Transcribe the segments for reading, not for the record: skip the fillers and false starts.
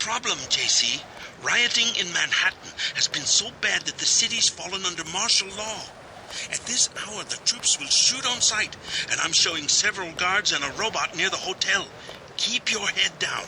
problem, JC. Rioting in Manhattan has been so bad that the city's fallen under martial law. At this hour, the troops will shoot on sight, and I'm showing several guards and a robot near the hotel. Keep your head down.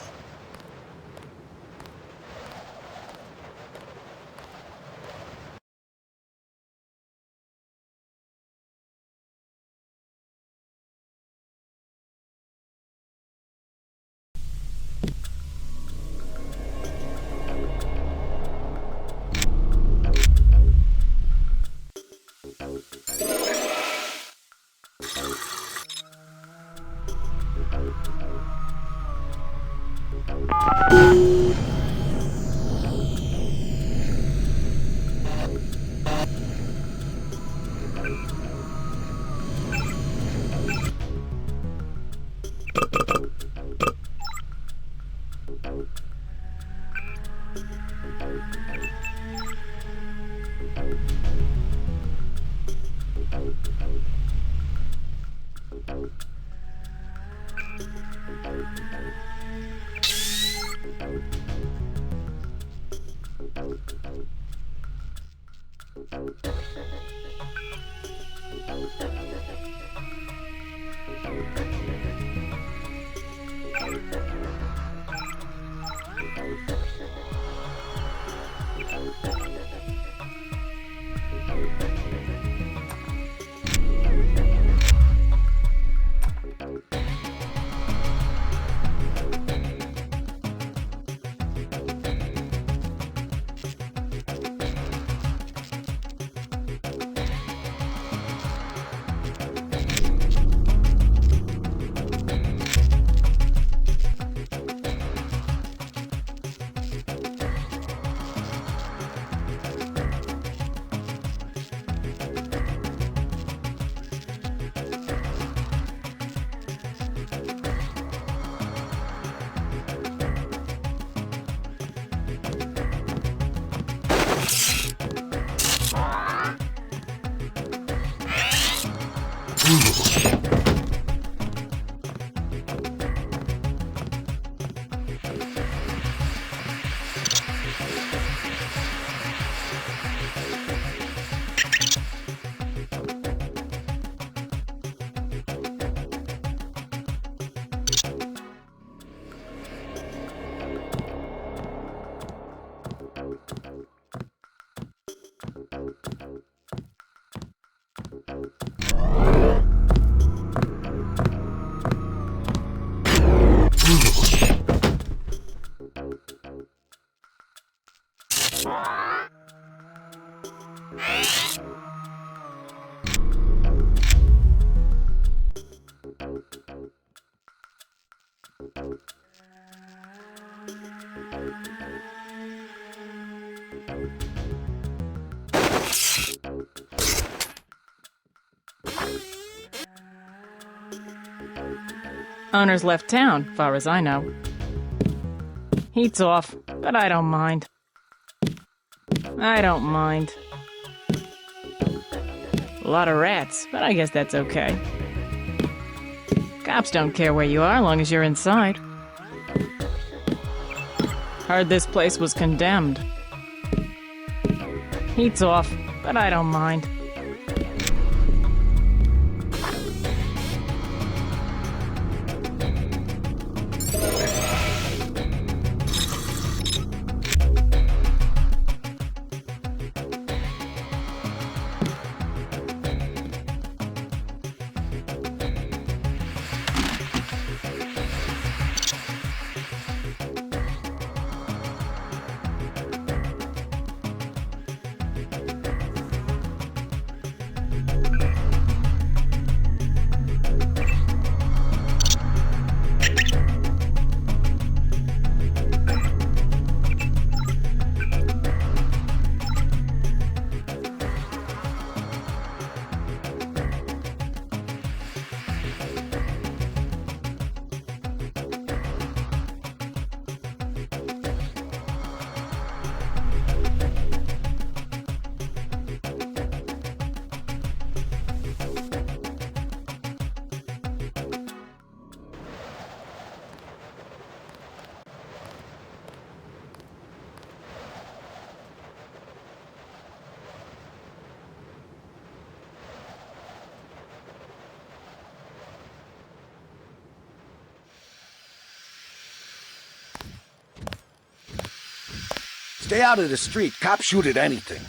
Owner's left town, far as I know. Heat's off, but I don't mind. I don't mind. A lot of rats, but I guess that's okay. Cops don't care where you are, long as you're inside. Heard this place was condemned. Heat's off, but I don't mind. Stay out of the street. Cops shoot at anything.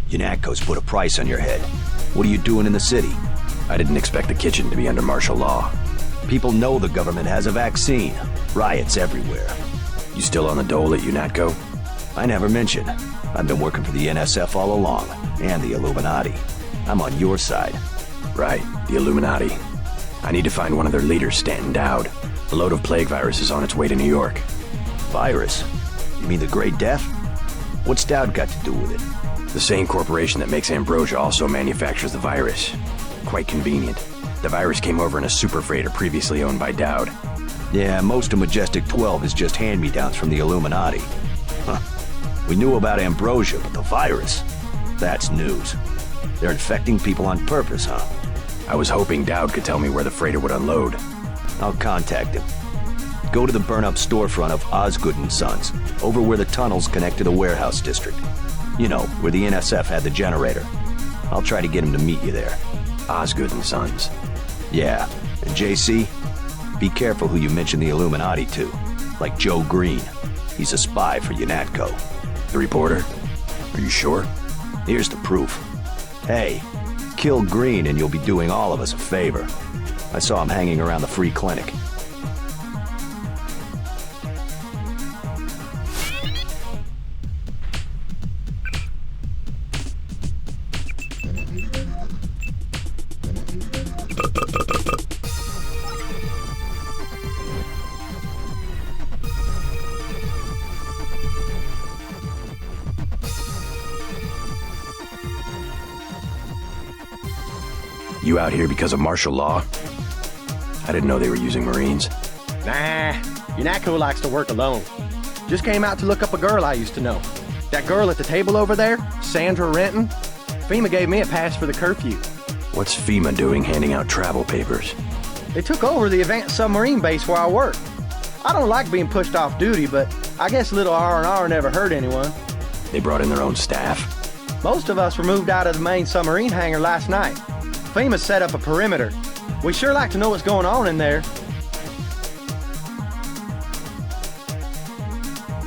UNATCO's put a price on your head. What are you doing in the city? I didn't expect the kitchen to be under martial law. People know the government has a vaccine. Riots everywhere. You still on the dole at UNATCO? I never mentioned. I've been working for the NSF all along, and the Illuminati. I'm on your side. Right, the Illuminati. I need to find one of their leaders, Stanton Dowd. A load of plague virus is on its way to New York. Virus? You mean the Great Death? What's Dowd got to do with it? The same corporation that makes ambrosia also manufactures the virus. Quite convenient. The virus came over in a super freighter previously owned by Dowd. Yeah, most of Majestic 12 is just hand-me-downs from the Illuminati. Huh. We knew about ambrosia, but the virus? That's news. They're infecting people on purpose, huh? I was hoping Dowd could tell me where the freighter would unload. I'll contact him. Go to the burn-up storefront of Osgood & Sons, over where the tunnels connect to the warehouse district. You know, where the NSF had the generator. I'll try to get him to meet you there. Osgood & Sons. Yeah, and JC, be careful who you mention the Illuminati to. Like Joe Green. He's a spy for UNATCO. The reporter? Are you sure? Here's the proof. Hey, kill Green and you'll be doing all of us a favor. I saw him hanging around the free clinic. You out here because of martial law? I didn't know they were using Marines. Nah, UNATCO likes to work alone. Just came out to look up a girl I used to know. That girl at the table over there, Sandra Renton, FEMA gave me a pass for the curfew. What's FEMA doing handing out travel papers? They took over the advanced submarine base where I work. I don't like being pushed off duty, but I guess little R&R never hurt anyone. They brought in their own staff? Most of us were moved out of the main submarine hangar last night. FEMA set up a perimeter. We sure like to know what's going on in there.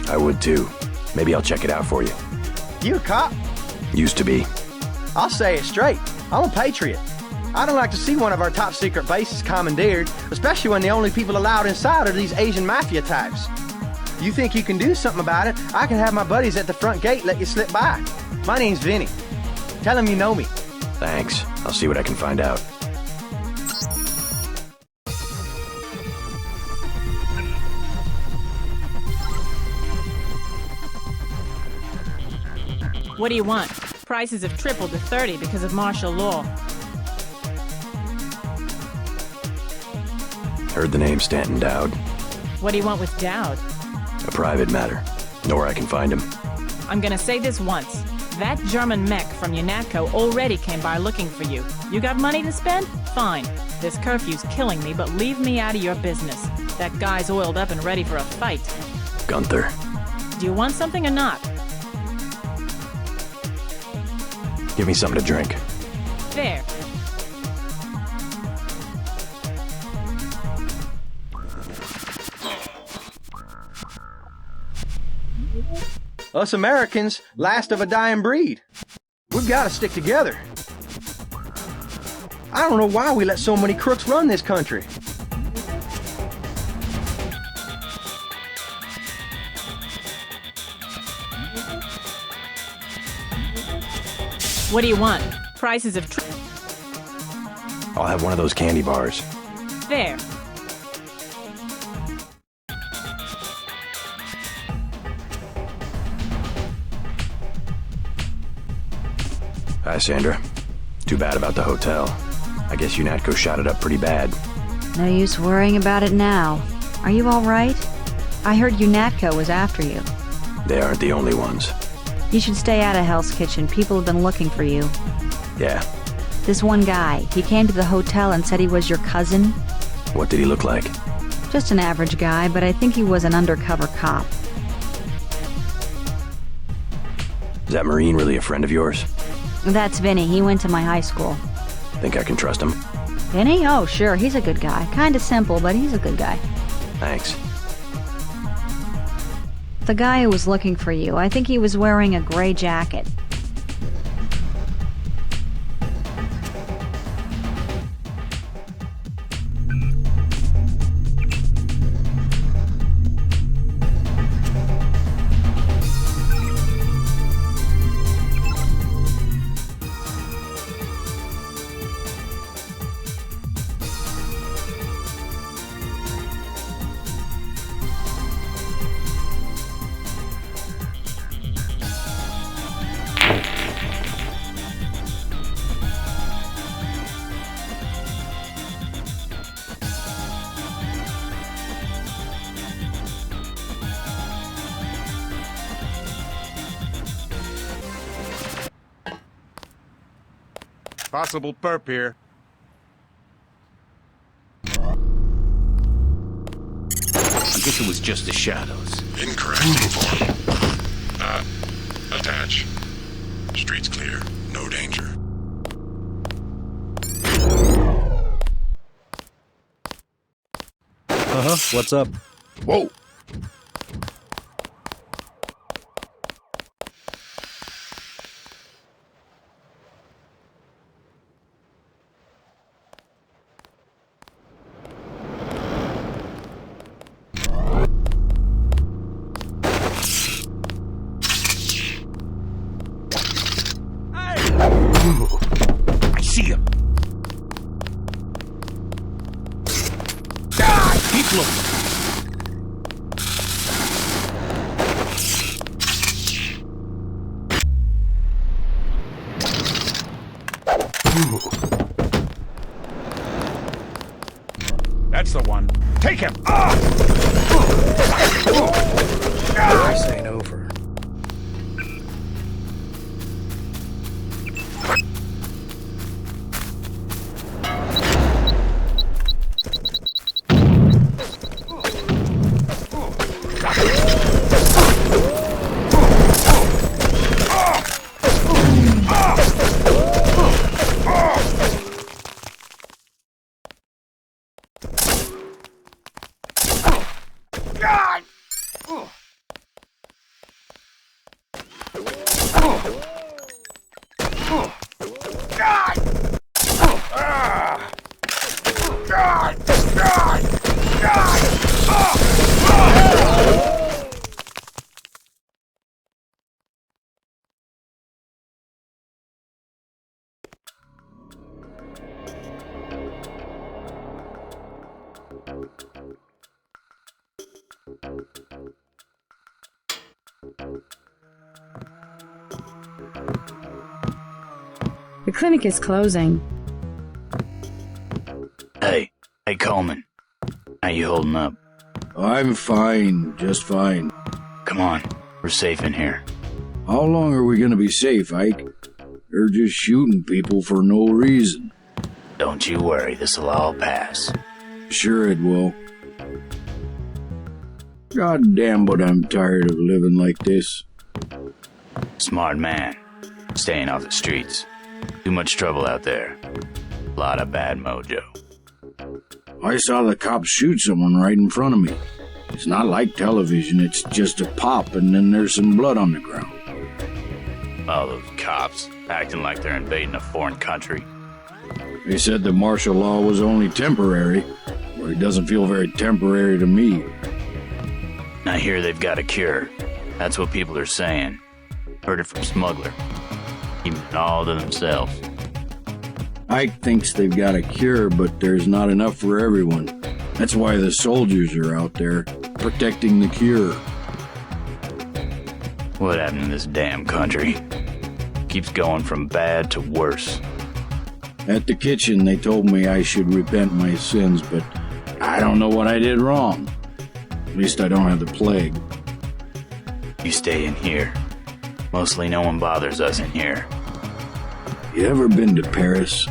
I would too. Maybe I'll check it out for you. You a cop? Used to be. I'll say it straight. I'm a patriot. I don't like to see one of our top secret bases commandeered, especially when the only people allowed inside are these Asian mafia types. You think you can do something about it, I can have my buddies at the front gate let you slip by. My name's Vinny. Tell them you know me. Thanks. I'll see what I can find out. What do you want? Prices have tripled to 30 because of martial law. Heard the name Stanton Dowd. What do you want with Dowd? A private matter. Know where I can find him. I'm gonna say this once. That German mech from UNATCO already came by looking for you. You got money to spend? Fine. This curfew's killing me, but leave me out of your business. That guy's oiled up and ready for a fight. Gunther. Do you want something or not? Give me something to drink. There. Us Americans, last of a dying breed. We've got to stick together. I don't know why we let so many crooks run this country. What do you want? Prices of I'll have one of those candy bars. There. Hi, Sandra. Too bad about the hotel. I guess UNATCO shot it up pretty bad. No use worrying about it now. Are you all right? I heard UNATCO was after you. They aren't the only ones. You should stay out of Hell's Kitchen. People have been looking for you. Yeah. This one guy, he came to the hotel and said he was your cousin. What did he look like? Just an average guy, but I think he was an undercover cop. Is that Marine really a friend of yours? That's Vinny. He went to my high school. Think I can trust him? Vinny? Oh, sure. He's a good guy. Kinda simple, but he's a good guy. Thanks. The guy who was looking for you, I think he was wearing a gray jacket. Possible perp here. I guess it was just the shadows. Incorrect info. Attach. Street's clear. No danger. What's up? Whoa! I see him. Keep looking. That's the one. Take him! This ain't over. The clinic is closing. Hey Coleman. How you holding up? I'm fine, just fine. Come on, we're safe in here. How long are we gonna be safe, Ike? They're just shooting people for no reason. Don't you worry, this'll all pass. Sure it will. God damn, but I'm tired of living like this. Smart man. Staying off the streets. Too much trouble out there. Lot of bad mojo. I saw the cops shoot someone right in front of me. It's not like television, it's just a pop and then there's some blood on the ground. All those cops, acting like they're invading a foreign country. They said the martial law was only temporary, but it doesn't feel very temporary to me. I hear they've got a cure. That's what people are saying. Heard it from Smuggler. Keeping it all to themselves. Ike thinks they've got a cure, but there's not enough for everyone. That's why the soldiers are out there, protecting the cure. What happened in this damn country? Keeps going from bad to worse. At the kitchen, they told me I should repent my sins, but I don't know what I did wrong. At least I don't have the plague. You stay in here. Mostly no one bothers us in here. You ever been to Paris?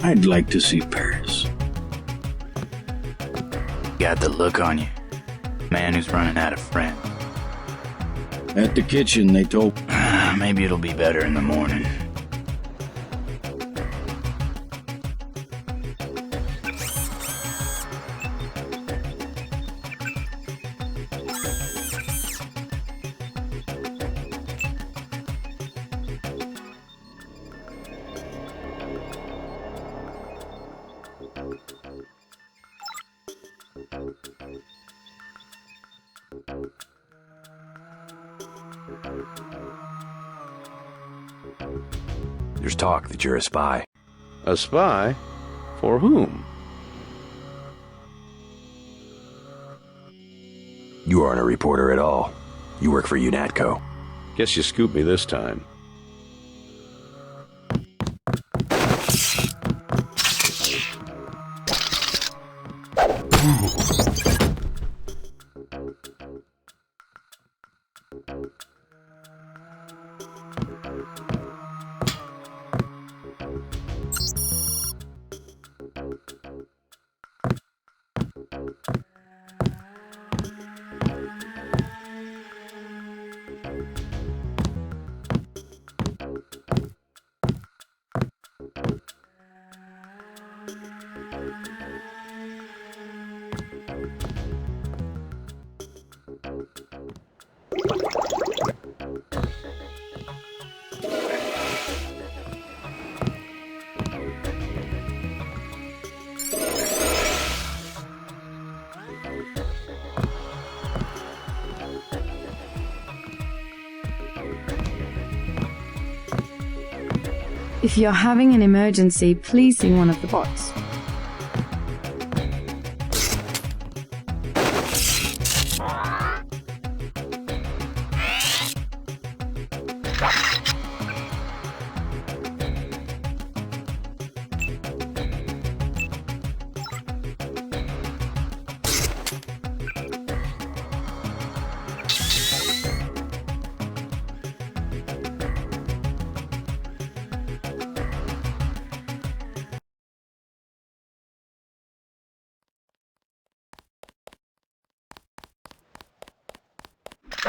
I'd like to see Paris. Got the look on you. Man who's running out of friends. At the kitchen, they told... Maybe it'll be better in the morning. There's talk that you're a spy. A spy? For whom? You aren't a reporter at all. You work for UNATCO. Guess you scooped me this time. If you're having an emergency, please see one of the bots.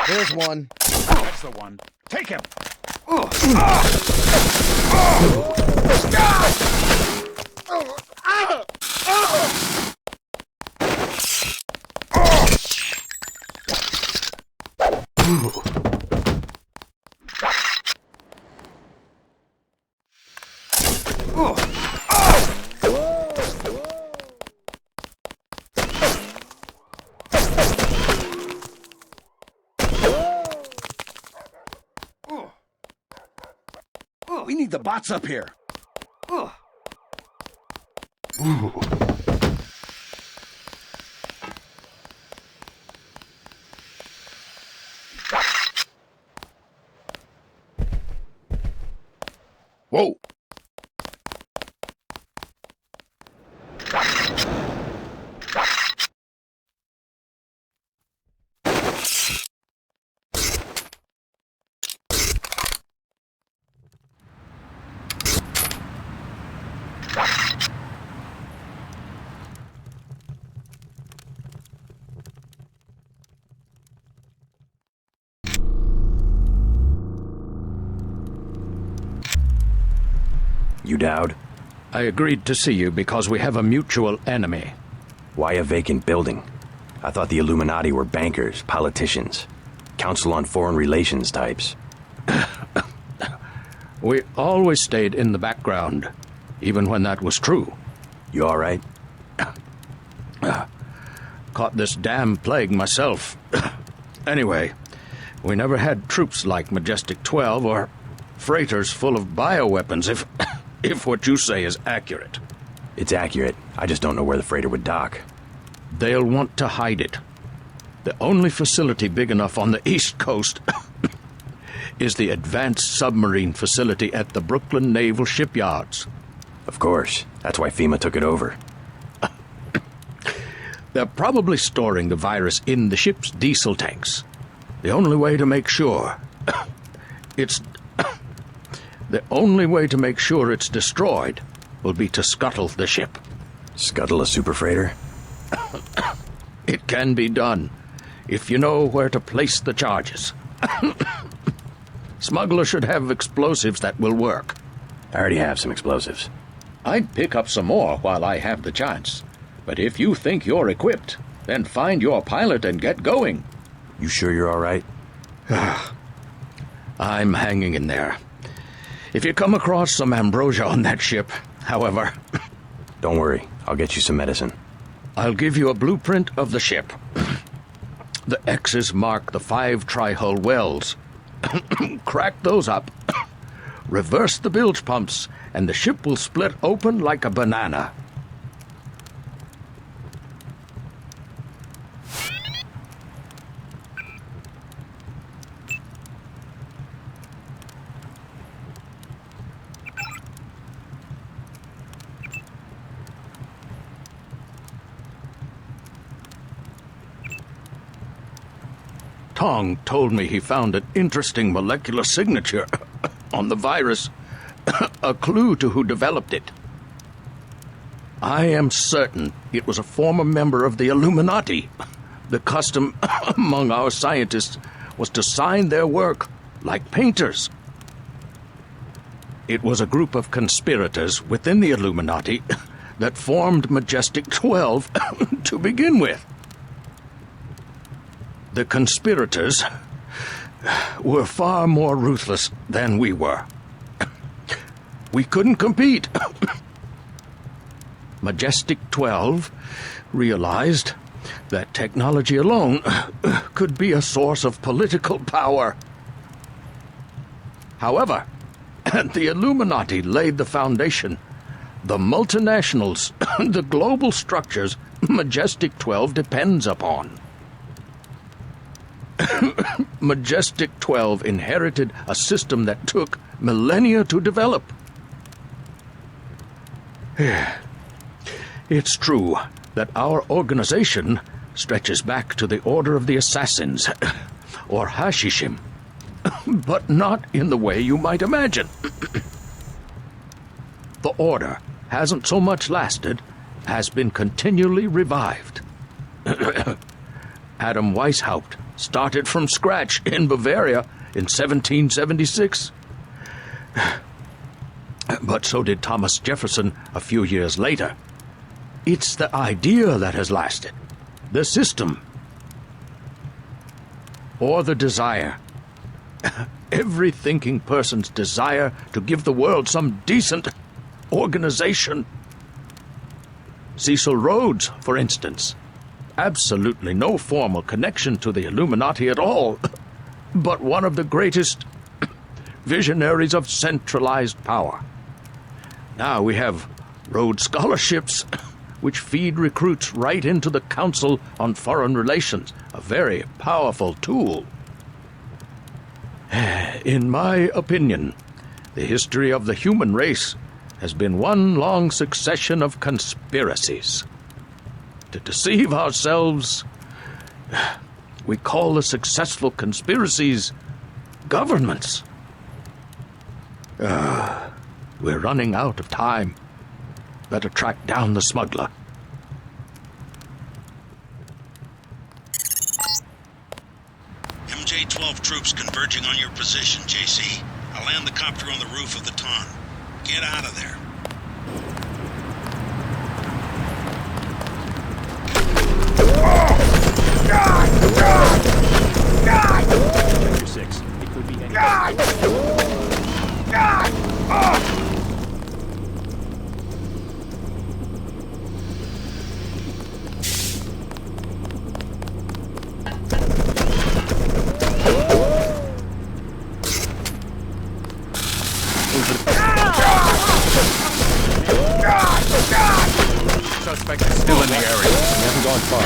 There's one. That's the one. Take him! We need the bots up here. Whoa! You Dowd? I agreed to see you because we have a mutual enemy. Why a vacant building? I thought the Illuminati were bankers, politicians, Council on Foreign Relations types. We always stayed in the background, even when that was true. You all right? Caught this damn plague myself. Anyway, we never had troops like Majestic 12 or freighters full of bioweapons, if what you say is accurate. It's accurate. I just don't know where the freighter would dock. They'll want to hide it. The only facility big enough on the East Coast is the Advanced Submarine Facility at the Brooklyn Naval Shipyards. Of course. That's why FEMA took it over. They're probably storing the virus in the ship's diesel tanks. The only way to make sure it's destroyed will be to scuttle the ship. Scuttle a super freighter? It can be done, if you know where to place the charges. Smuggler should have explosives that will work. I already have some explosives. I'd pick up some more while I have the chance. But if you think you're equipped, then find your pilot and get going. You sure you're all right? I'm hanging in there. If you come across some ambrosia on that ship, however... Don't worry, I'll get you some medicine. I'll give you a blueprint of the ship. The X's mark the 5 tri-hull wells. Crack those up. Reverse the bilge pumps, and the ship will split open like a banana. Tong told me he found an interesting molecular signature on the virus, a clue to who developed it. I am certain it was a former member of the Illuminati. The custom among our scientists was to sign their work like painters. It was a group of conspirators within the Illuminati that formed Majestic 12 to begin with. The conspirators were far more ruthless than we were. We couldn't compete. Majestic 12 realized that technology alone could be a source of political power. However, the Illuminati laid the foundation. The multinationals, the global structures Majestic 12 depends upon. Majestic 12 inherited a system that took millennia to develop. It's true that our organization stretches back to the Order of the Assassins, or Hashishim, but not in the way you might imagine. The Order hasn't so much lasted as been continually revived. Adam Weishaupt started from scratch in Bavaria in 1776. But so did Thomas Jefferson a few years later. It's the idea that has lasted, the system, or the desire. Every thinking person's desire to give the world some decent organization. Cecil Rhodes, for instance. Absolutely no formal connection to the Illuminati at all, but one of the greatest visionaries of centralized power. Now we have Rhodes Scholarships, which feed recruits right into the Council on Foreign Relations, a very powerful tool. In my opinion, the history of the human race has been one long succession of conspiracies. To deceive ourselves, we call the successful conspiracies governments. We're running out of time. Better track down the smuggler. MJ-12 troops converging on your position, JC. I'll land the copter on the roof of the Ton. Get out of there. Sector 6. It could be any... Suspect is still in the area. We haven't gone far.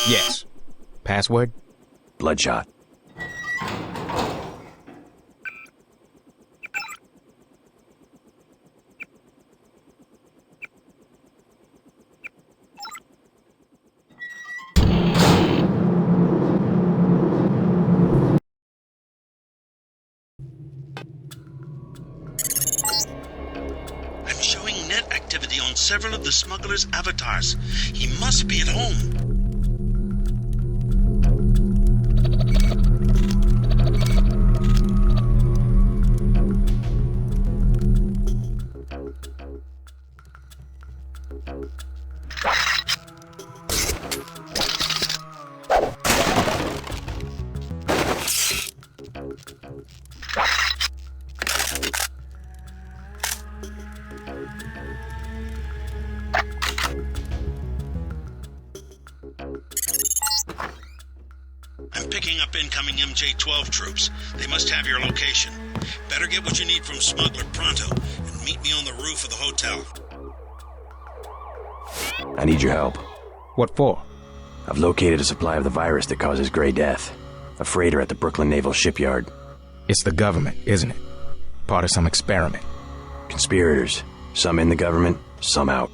Yes. Password? Bloodshot. I'm showing net activity on several of the smuggler's avatars. He must be at home. I'm picking up incoming MJ-12 troops. They must have your location. Better get what you need from Smuggler pronto, and meet me on the roof of the hotel. I need your help. What for? I've located a supply of the virus that causes Gray Death. A freighter at the Brooklyn Naval Shipyard. It's the government, isn't it? Part of some experiment. Conspirators. Some in the government, some out.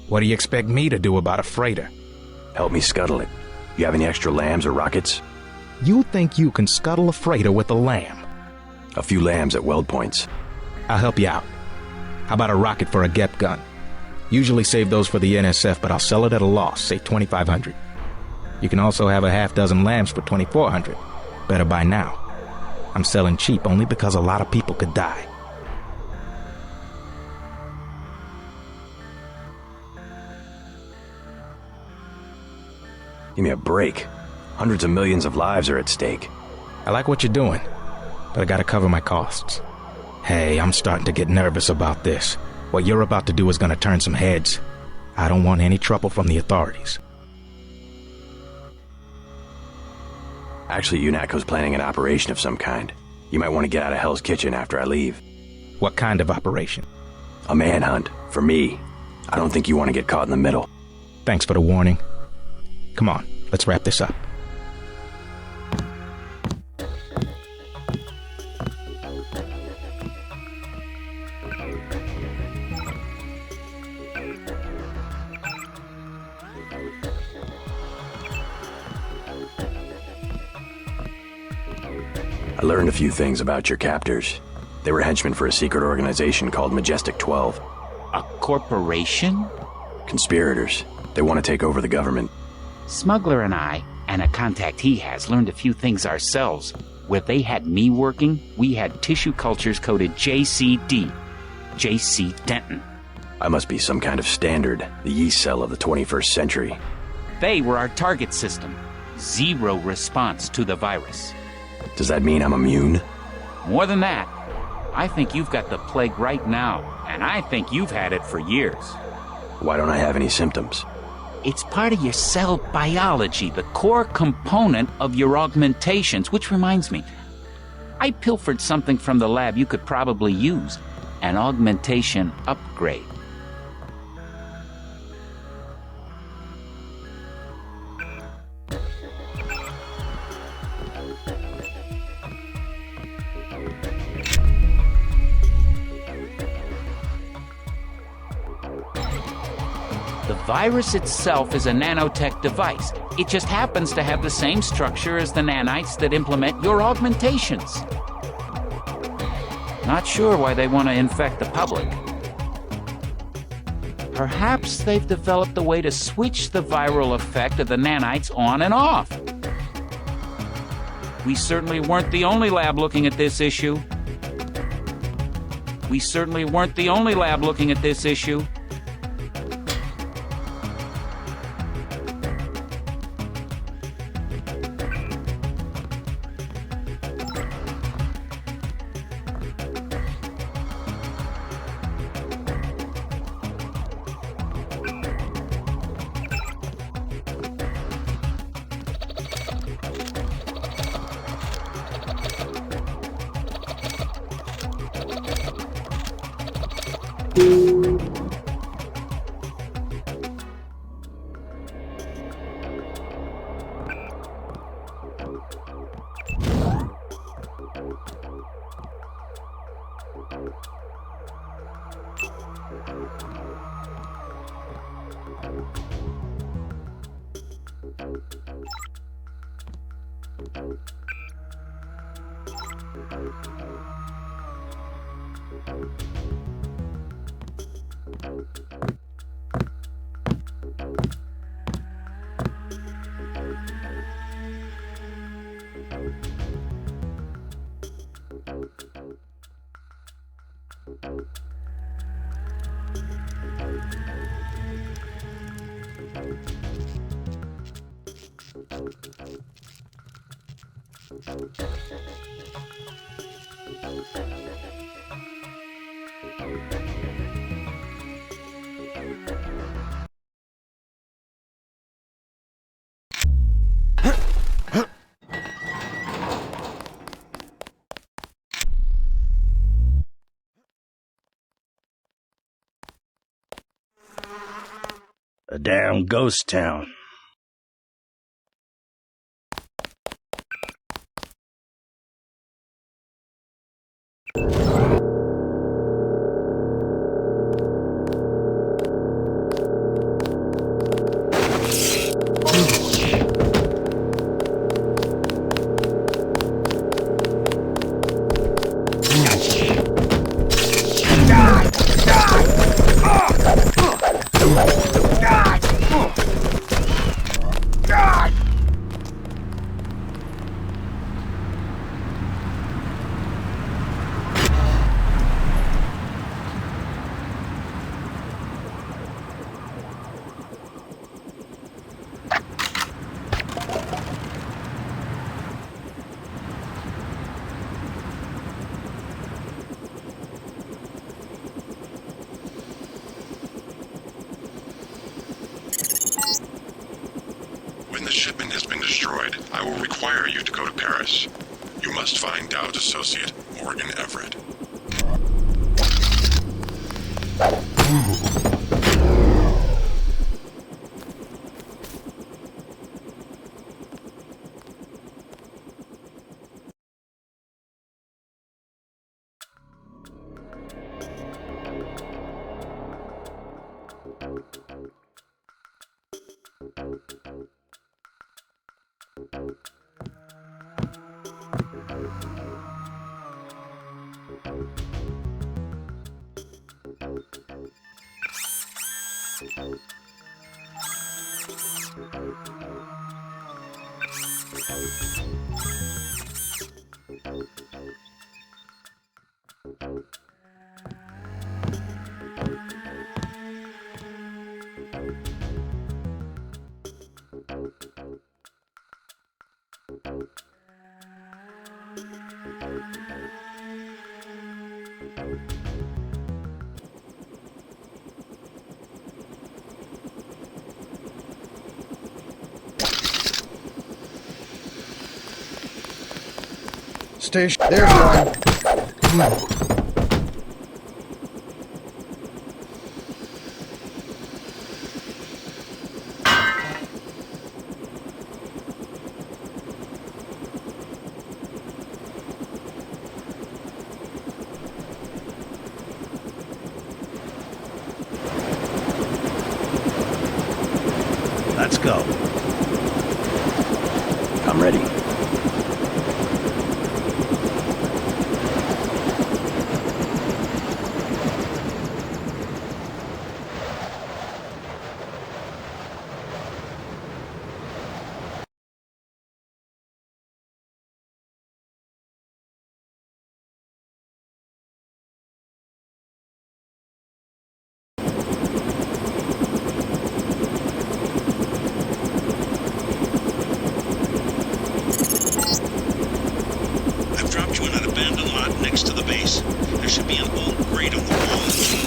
What do you expect me to do about a freighter? Help me scuttle it. You have any extra lambs or rockets? You think you can scuttle a freighter with a lamb? A few lambs at weld points. I'll help you out. How about a rocket for a GEP gun? Usually save those for the NSF, but I'll sell it at a loss, say $2,500. You can also have a half dozen lambs for $2,400. Better buy now. I'm selling cheap only because a lot of people could die. Give me a break. Hundreds of millions of lives are at stake. I like what you're doing, but I gotta cover my costs. Hey, I'm starting to get nervous about this. What you're about to do is gonna turn some heads. I don't want any trouble from the authorities. Actually, UNATCO's planning an operation of some kind. You might want to get out of Hell's Kitchen after I leave. What kind of operation? A manhunt. For me. I don't think you want to get caught in the middle. Thanks for the warning. Come on, let's wrap this up. I learned a few things about your captors. They were henchmen for a secret organization called Majestic 12. A corporation? Conspirators. They want to take over the government. Smuggler and I, and a contact he has, learned a few things ourselves. Where they had me working, we had tissue cultures coded JCD. J.C. Denton. I must be some kind of standard, the yeast cell of the 21st century. They were our target system. Zero response to the virus. Does that mean I'm immune? More than that, I think you've got the plague right now, and I think you've had it for years. Why don't I have any symptoms? It's part of your cell biology, the core component of your augmentations, which reminds me, I pilfered something from the lab you could probably use, an augmentation upgrade. The virus itself is a nanotech device, It just happens to have the same structure as the nanites that implement your augmentations. Not sure why they want to infect the public. Perhaps they've developed a way to switch the viral effect of the nanites on and off. We certainly weren't the only lab looking at this issue. We certainly weren't the only lab looking at this issue. A damn ghost town. When the shipment has been destroyed, I will require you to go to Paris. You must find Dowd's associate, Morgan Everett. Station. There's one. Let's go. I'm ready. I've dropped you in an abandoned lot next to the base. There should be an old grate on the wall.